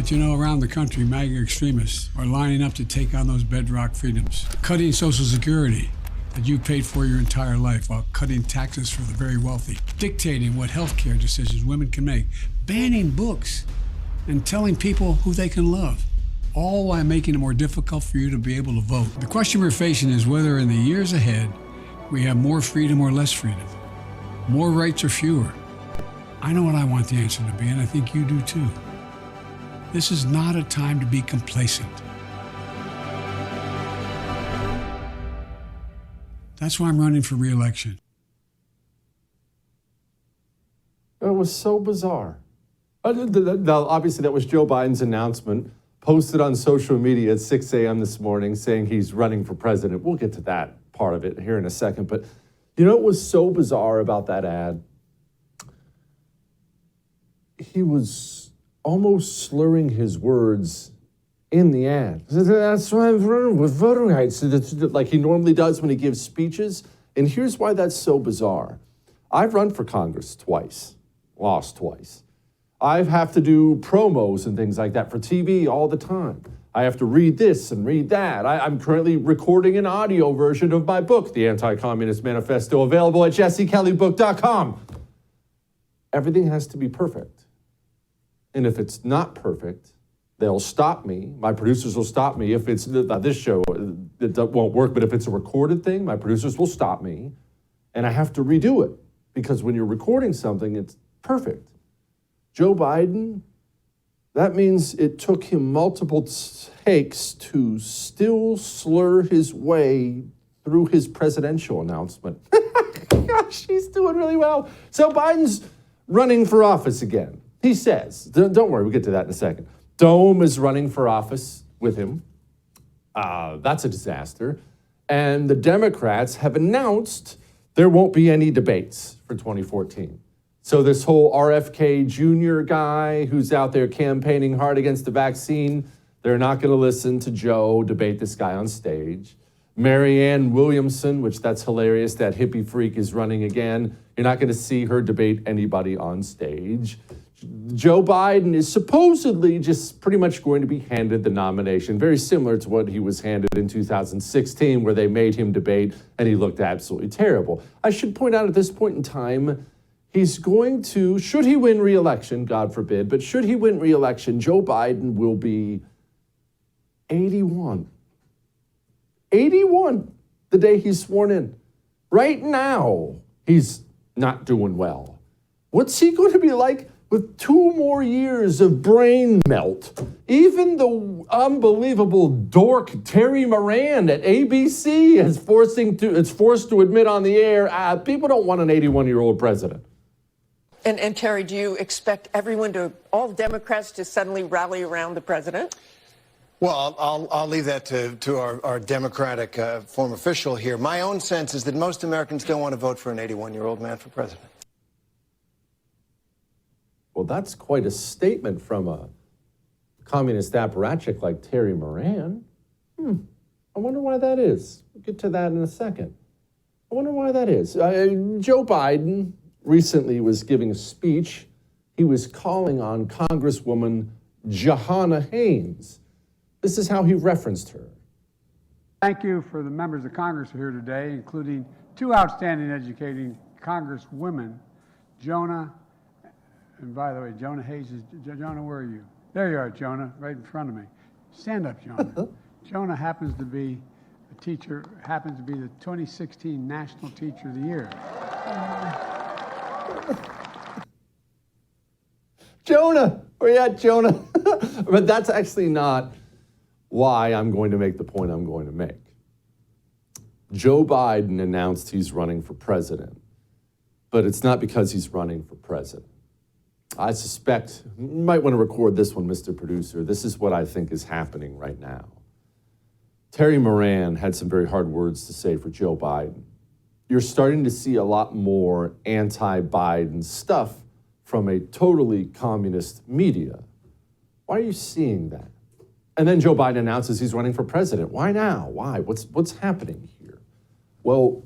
But around the country, MAGA extremists are lining up to take on those bedrock freedoms, cutting Social Security that you paid for your entire life while cutting taxes for the very wealthy, dictating what healthcare decisions women can make, banning books, and telling people who they can love, all while making it more difficult for you to be able to vote. The question we're facing is whether in the years ahead we have more freedom or less freedom, more rights or fewer. I know what I want the answer to be, and I think you do too. This is not a time to be complacent. That's why I'm running for re-election. It was so bizarre. Now, obviously, that was Joe Biden's announcement, posted on social media at 6 a.m. this morning saying he's running for president. We'll get to that part of it here in a second. But what was so bizarre about that ad? He was almost slurring his words in the ad. That's why I'm running with voting rights, like he normally does when he gives speeches. And here's why that's so bizarre. I've run for Congress twice, lost twice. I have to do promos and things like that for TV all the time. I have to read this and read that. I'm currently recording an audio version of my book, The Anti-Communist Manifesto, available at jessekellybook.com. Everything has to be perfect. And if it's not perfect, they'll stop me. My producers will stop me. If it's this show, it won't work, but if it's a recorded thing, my producers will stop me, and I have to redo it. Because when you're recording something, it's perfect. Joe Biden, that means it took him multiple takes to still slur his way through his presidential announcement. Gosh, he's doing really well. So Biden's running for office again. He says, don't worry, we'll get to that in a second. Dome is running for office with him. That's a disaster. And the Democrats have announced there won't be any debates for 2014. So this whole RFK Jr. guy who's out there campaigning hard against the vaccine, they're not going to listen to Joe debate this guy on stage. Marianne Williamson, which that's hilarious, that hippie freak is running again. You're not going to see her debate anybody on stage. Joe Biden is supposedly just pretty much going to be handed the nomination, very similar to what he was handed in 2016, where they made him debate and he looked absolutely terrible. I should point out at this point in time, he's going to, should he win re-election, God forbid, but should he win re-election, Joe Biden will be 81. 81 the day he's sworn in. Right now, he's not doing well. What's he going to be like with 2 more years of brain melt? Even the unbelievable dork Terry Moran at ABC is forced to admit on the air, people don't want an 81-year-old president. And Terry, do you expect all Democrats to suddenly rally around the president? Well, I'll leave that to our Democratic former official here. My own sense is that most Americans don't want to vote for an 81-year-old man for president. Well, that's quite a statement from a communist apparatchik like Terry Moran. I wonder why that is. We'll get to that in a second. I wonder why that is. Joe Biden recently was giving a speech. He was calling on Congresswoman Jahana Haynes. This is how he referenced her. Thank you for the members of Congress who are here today, including 2 outstanding educating Congresswomen, Jonah, and by the way, Jonah Hayes Jonah, where are you? There you are, Jonah, right in front of me. Stand up, Jonah. Jonah happens to be the 2016 National Teacher of the Year. Jonah, where you at, Jonah? But that's actually not why I'm going to make the point I'm going to make. Joe Biden announced he's running for president, but it's not because he's running for president. I suspect, you might want to record this one, Mr. Producer. This is what I think is happening right now. Terry Moran had some very hard words to say for Joe Biden. You're starting to see a lot more anti-Biden stuff from a totally communist media. Why are you seeing that? And then Joe Biden announces he's running for president. Why now? Why? What's happening here? Well,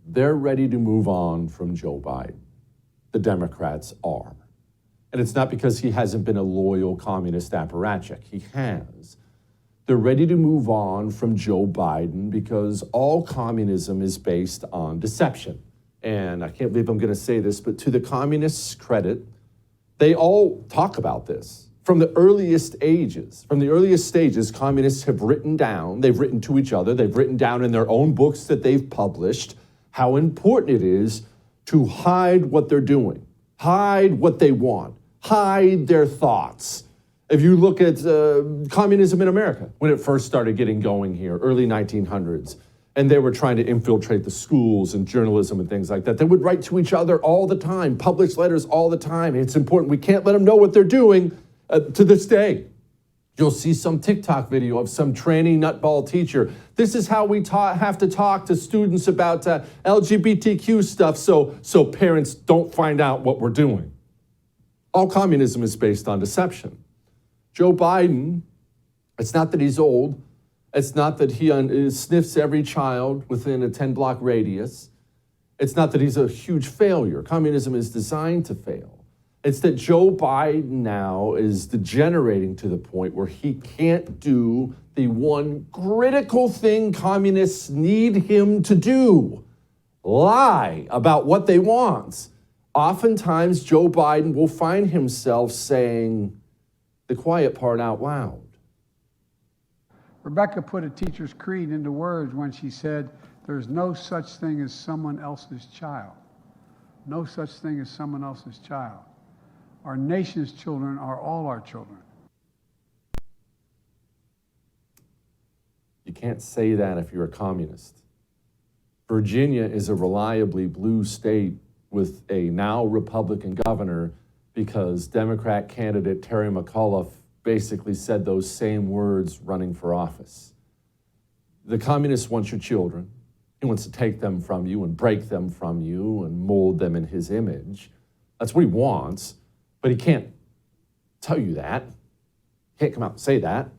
they're ready to move on from Joe Biden. The Democrats are. And it's not because he hasn't been a loyal communist apparatchik. He has. They're ready to move on from Joe Biden because all communism is based on deception. And I can't believe I'm going to say this, but to the communists' credit, they all talk about this. From the earliest stages, communists have written down, they've written to each other, they've written down in their own books that they've published how important it is to hide what they're doing, hide what they want, hide their thoughts. If you look at communism in America, when it first started getting going here, early 1900s, and they were trying to infiltrate the schools and journalism and things like that, they would write to each other all the time, publish letters all the time. It's important. We can't let them know what they're doing to this day. You'll see some TikTok video of some tranny nutball teacher. This is how we have to talk to students about LGBTQ stuff so parents don't find out what we're doing. All communism is based on deception. Joe Biden, it's not that he's old. It's not that he sniffs every child within a 10-block radius. It's not that he's a huge failure. Communism is designed to fail. It's that Joe Biden now is degenerating to the point where he can't do the one critical thing communists need him to do: lie about what they want. Oftentimes, Joe Biden will find himself saying the quiet part out loud. Rebecca put a teacher's creed into words when she said, "There's no such thing as someone else's child. No such thing as someone else's child. Our nation's children are all our children." You can't say that if you're a communist. Virginia is a reliably blue state with a now Republican governor because Democrat candidate Terry McAuliffe basically said those same words running for office. The communist wants your children. He wants to take them from you and break them from you and mold them in his image. That's what he wants, but he can't tell you that. He can't come out and say that.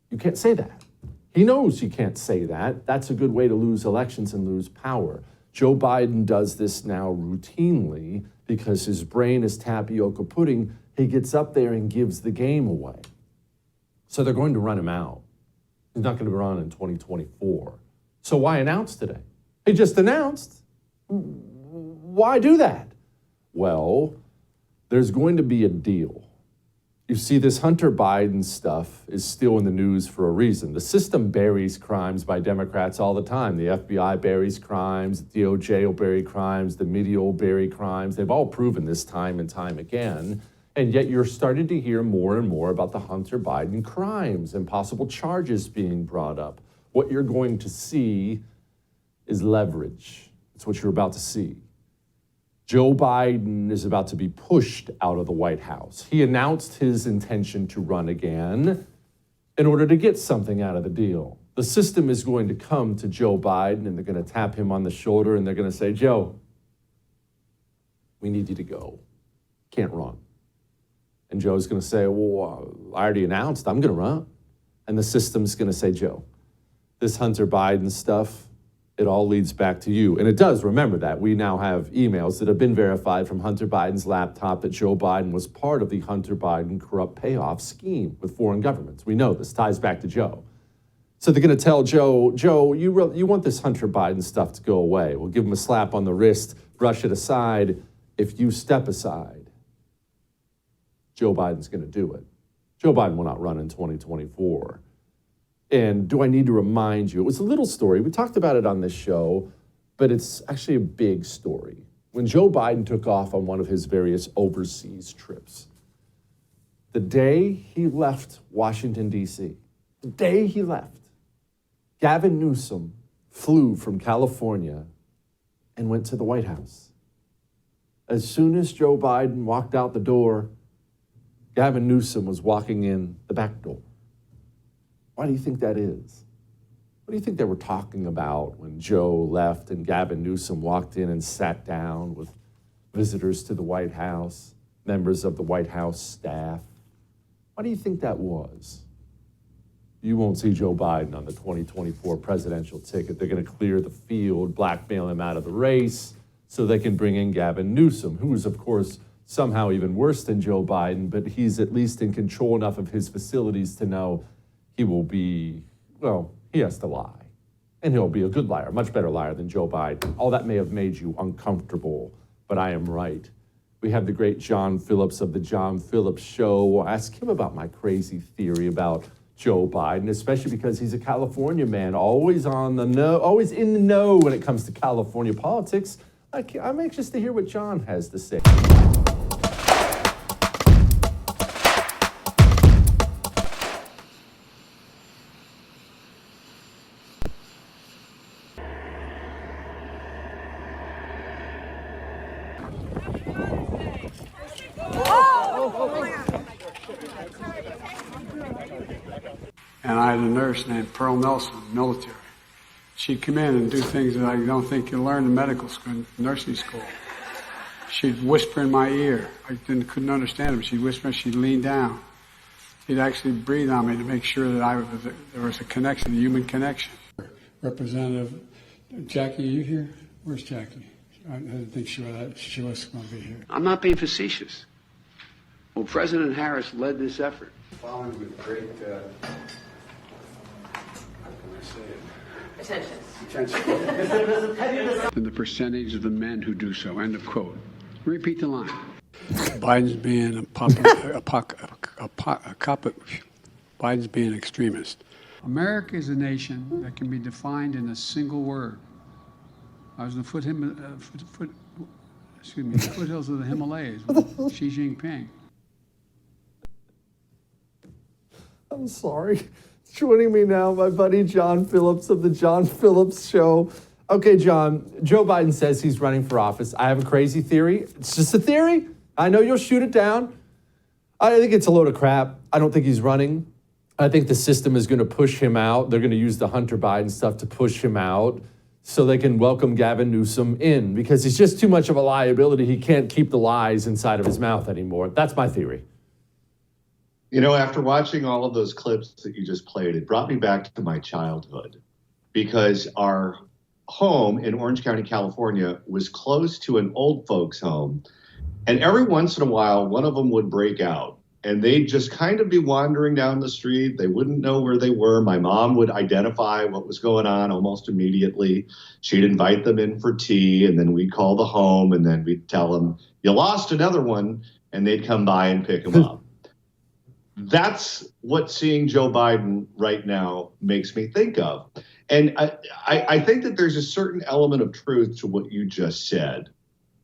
You can't say that. He knows you can't say that. That's a good way to lose elections and lose power. Joe Biden does this now routinely because his brain is tapioca pudding. He gets up there and gives the game away. So they're going to run him out. He's not going to run in 2024. So why announce today? He just announced. Why do that? Well, there's going to be a deal. You see, this Hunter Biden stuff is still in the news for a reason. The system buries crimes by Democrats all the time. The FBI buries crimes, the DOJ will bury crimes, the media will bury crimes. They've all proven this time and time again. And yet you're starting to hear more and more about the Hunter Biden crimes and possible charges being brought up. What you're going to see is leverage. It's what you're about to see. Joe Biden is about to be pushed out of the White House. He announced his intention to run again in order to get something out of the deal. The system is going to come to Joe Biden and they're going to tap him on the shoulder and they're going to say, "Joe, we need you to go. Can't run." And Joe's going to say, "Well, I already announced I'm going to run." And the system's going to say, "Joe, this Hunter Biden stuff, it all leads back to you." And it does. Remember that. We now have emails that have been verified from Hunter Biden's laptop that Joe Biden was part of the Hunter Biden corrupt payoff scheme with foreign governments. We know this ties back to Joe. So they're going to tell Joe, you want this Hunter Biden stuff to go away. We'll give him a slap on the wrist, brush it aside. If you step aside, Joe Biden's going to do it. Joe Biden will not run in 2024. And do I need to remind you? It was a little story. We talked about it on this show, but it's actually a big story. When Joe Biden took off on one of his various overseas trips, the day he left Washington, D.C., the day he left, Gavin Newsom flew from California and went to the White House. As soon as Joe Biden walked out the door, Gavin Newsom was walking in the back door. Why do you think that is? What do you think they were talking about when Joe left and Gavin Newsom walked in and sat down with visitors to the White House, members of the White House staff? Why do you think that was? You won't see Joe Biden on the 2024 presidential ticket. They're going to clear the field, blackmail him out of the race so they can bring in Gavin Newsom, who is, of course, somehow even worse than Joe Biden, but he's at least in control enough of his facilities to know he will be, well, he has to lie. And he'll be a good liar, much better liar than Joe Biden. All that may have made you uncomfortable, but I am right. We have the great John Phillips of the John Phillips Show. We'll ask him about my crazy theory about Joe Biden, especially because he's a California man, always on the know, always in the know when it comes to California politics. I'm anxious to hear what John has to say. And I had a nurse named Pearl Nelson, military. She'd come in and do things that I don't think you learn in medical school, nursing school. She'd whisper in my ear. I couldn't understand them. She'd whisper, she'd lean down. She'd actually breathe on me to make sure that there was a connection, a human connection. Representative Jackie, are you here? Where's Jackie? I didn't think she was going to be here. I'm not being facetious. Well, President Harris led this effort. Following with great, how can I say it? Attention. And the percentage of the men who do so, end of quote. Repeat the line. Biden's being Biden's being an extremist. America is a nation that can be defined in a single word. I was in the foothills of the Himalayas with Xi Jinping. I'm sorry. Joining me now, my buddy John Phillips of the John Phillips Show. Okay, John, Joe Biden says he's running for office. I have a crazy theory. It's just a theory. I know you'll shoot it down. I think it's a load of crap. I don't think he's running. I think the system is going to push him out. They're going to use the Hunter Biden stuff to push him out so they can welcome Gavin Newsom in because he's just too much of a liability. He can't keep the lies inside of his mouth anymore. That's my theory. You know, after watching all of those clips that you just played, it brought me back to my childhood because our home in Orange County, California was close to an old folks home. And every once in a while, one of them would break out and they'd just kind of be wandering down the street. They wouldn't know where they were. My mom would identify what was going on almost immediately. She'd invite them in for tea and then we'd call the home and then we'd tell them, you lost another one, and they'd come by and pick them up. That's what seeing Joe Biden right now makes me think of. And I think that there's a certain element of truth to what you just said.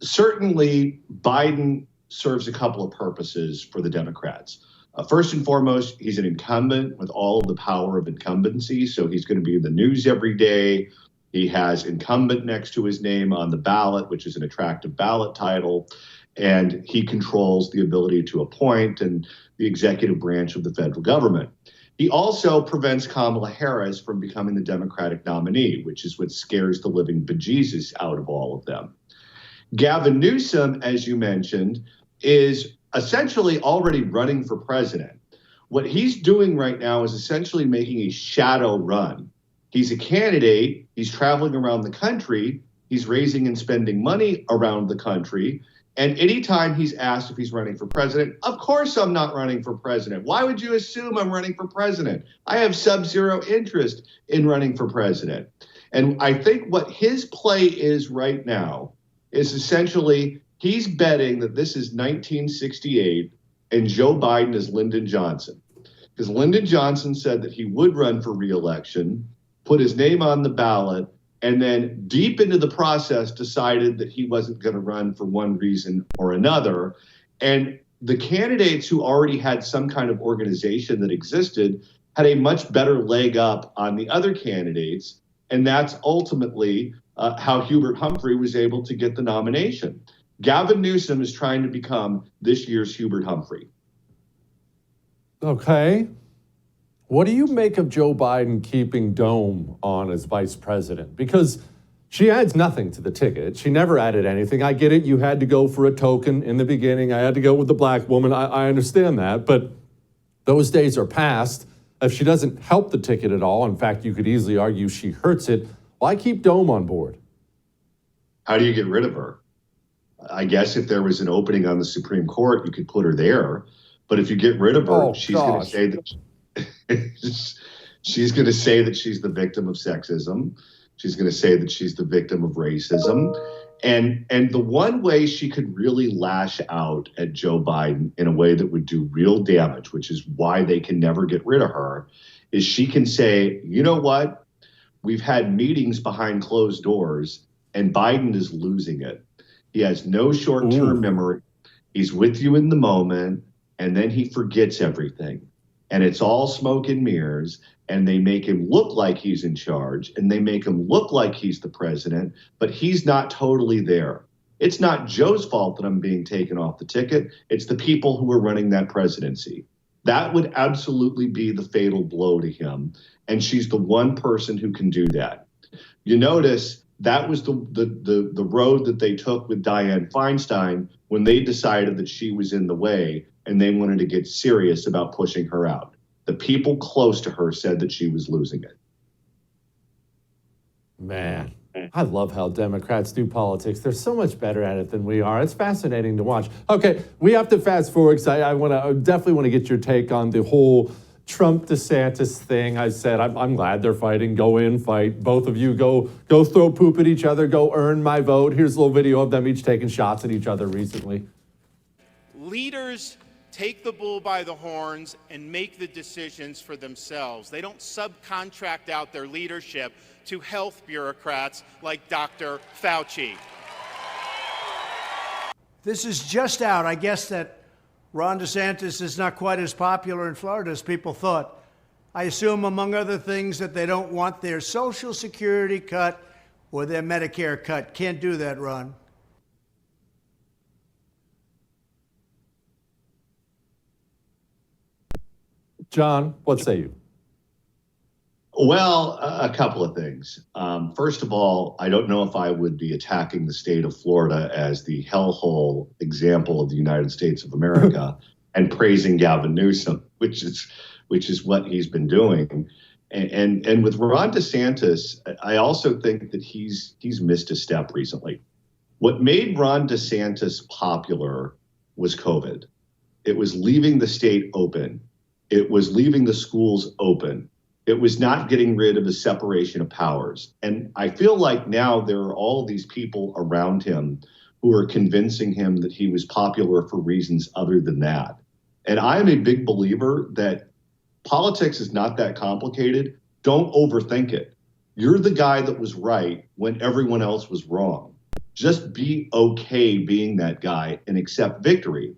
Certainly, Biden serves a couple of purposes for the Democrats. First and foremost, he's an incumbent with all of the power of incumbency, so he's going to be in the news every day. He has incumbent next to his name on the ballot, which is an attractive ballot title, and he controls the ability to appoint and the executive branch of the federal government. He also prevents Kamala Harris from becoming the Democratic nominee, which is what scares the living bejesus out of all of them. Gavin Newsom, as you mentioned, is essentially already running for president. What he's doing right now is essentially making a shadow run. He's a candidate. He's traveling around the country. He's raising and spending money around the country. And anytime he's asked if he's running for president, of course I'm not running for president. Why would you assume I'm running for president? I have sub-zero interest in running for president. And I think what his play is right now is essentially he's betting that this is 1968 and Joe Biden is Lyndon Johnson. Because Lyndon Johnson said that he would run for re-election, put his name on the ballot, and then deep into the process decided that he wasn't going to run for one reason or another. And the candidates who already had some kind of organization that existed had a much better leg up on the other candidates. And that's ultimately how Hubert Humphrey was able to get the nomination. Gavin Newsom is trying to become this year's Hubert Humphrey. Okay. What do you make of Joe Biden keeping Dome on as vice president? Because she adds nothing to the ticket. She never added anything. I get it. You had to go for a token in the beginning. I had to go with the black woman. I understand that. But those days are past. If she doesn't help the ticket at all, in fact, you could easily argue she hurts it, why keep Dome on board? How do you get rid of her? I guess if there was an opening on the Supreme Court, you could put her there. But if you get rid of her, she's going to say that she's going to say that she's the victim of sexism. She's going to say that she's the victim of racism. And the one way she could really lash out at Joe Biden in a way that would do real damage, which is why they can never get rid of her, is she can say, you know what? We've had meetings behind closed doors and Biden is losing it. He has no short-term memory. He's with you in the moment and then he forgets everything. And it's all smoke and mirrors. And they make him look like he's in charge and they make him look like he's the president, but he's not totally there. It's not Joe's fault that I'm being taken off the ticket. It's the people who are running that presidency. That would absolutely be the fatal blow to him. And she's the one person who can do that. You notice that was the road that they took with Dianne Feinstein when they decided that she was in the way and they wanted to get serious about pushing her out. The people close to her said that she was losing it. Man, I love how Democrats do politics. They're so much better at it than we are. It's fascinating to watch. Okay, we have to fast forward because I definitely want to get your take on the whole Trump-DeSantis thing. I said, I'm glad they're fighting. Go in, fight. Both of you go throw poop at each other. Go earn my vote. Here's a little video of them each taking shots at each other recently. Leaders take the bull by the horns and make the decisions for themselves. They don't subcontract out their leadership to health bureaucrats like Dr. Fauci. This is just out. I guess that Ron DeSantis is not quite as popular in Florida as people thought. I assume, among other things, that they don't want their Social Security cut or their Medicare cut. Can't do that, Ron. John, what say you? Well, a couple of things. First of all, I don't know if I would be attacking the state of Florida as the hellhole example of the United States of America and praising Gavin Newsom, which is what he's been doing. And with Ron DeSantis, I also think that he's missed a step recently. What made Ron DeSantis popular was COVID. It was leaving the state open. It was leaving the schools open. It was not getting rid of the separation of powers. And I feel like now there are all these people around him who are convincing him that he was popular for reasons other than that. And I am a big believer that politics is not that complicated. Don't overthink it. You're the guy that was right when everyone else was wrong. Just be okay being that guy and accept victory.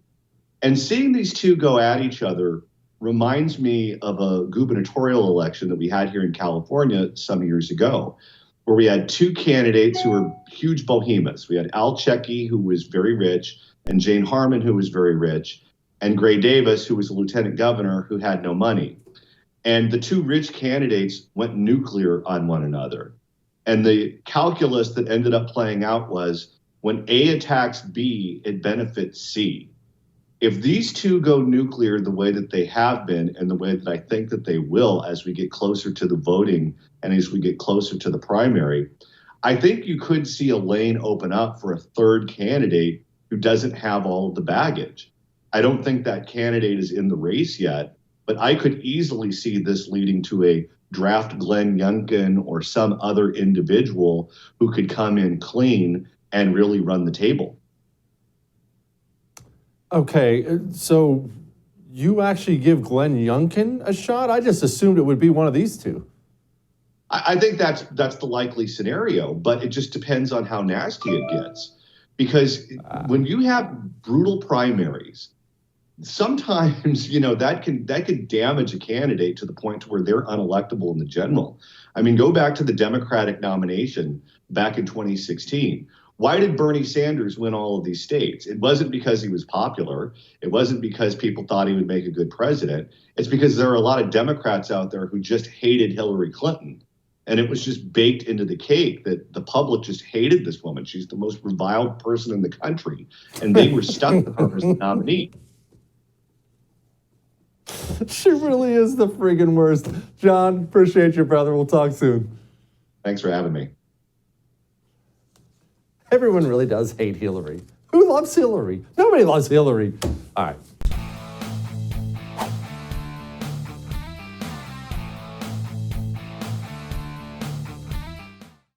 And seeing these two go at each other reminds me of a gubernatorial election that we had here in California some years ago, where we had two candidates who were huge behemoths. We had Al Checky, who was very rich, and Jane Harman, who was very rich, and Gray Davis, who was a lieutenant governor who had no money. And the two rich candidates went nuclear on one another. And the calculus that ended up playing out was when A attacks B, it benefits C. If these two go nuclear the way that they have been and the way that I think that they will as we get closer to the voting and as we get closer to the primary, I think you could see a lane open up for a third candidate who doesn't have all of the baggage. I don't think that candidate is in the race yet, but I could easily see this leading to a draft Glenn Youngkin or some other individual who could come in clean and really run the table. Okay, so you actually give Glenn Youngkin a shot? I just assumed it would be one of these two. I think that's the likely scenario, but it just depends on how nasty it gets. Because when you have brutal primaries, sometimes, that could damage a candidate to the point to where they're unelectable in the general. I mean, go back to the Democratic nomination back in 2016. Why did Bernie Sanders win all of these states? It wasn't because he was popular. It wasn't because people thought he would make a good president. It's because there are a lot of Democrats out there who just hated Hillary Clinton. And it was just baked into the cake that the public just hated this woman. She's the most reviled person in the country. And they were stuck with her as the nominee. She really is the friggin' worst. John, appreciate you, brother. We'll talk soon. Thanks for having me. Everyone really does hate Hillary. Who loves Hillary? Nobody loves Hillary. All right.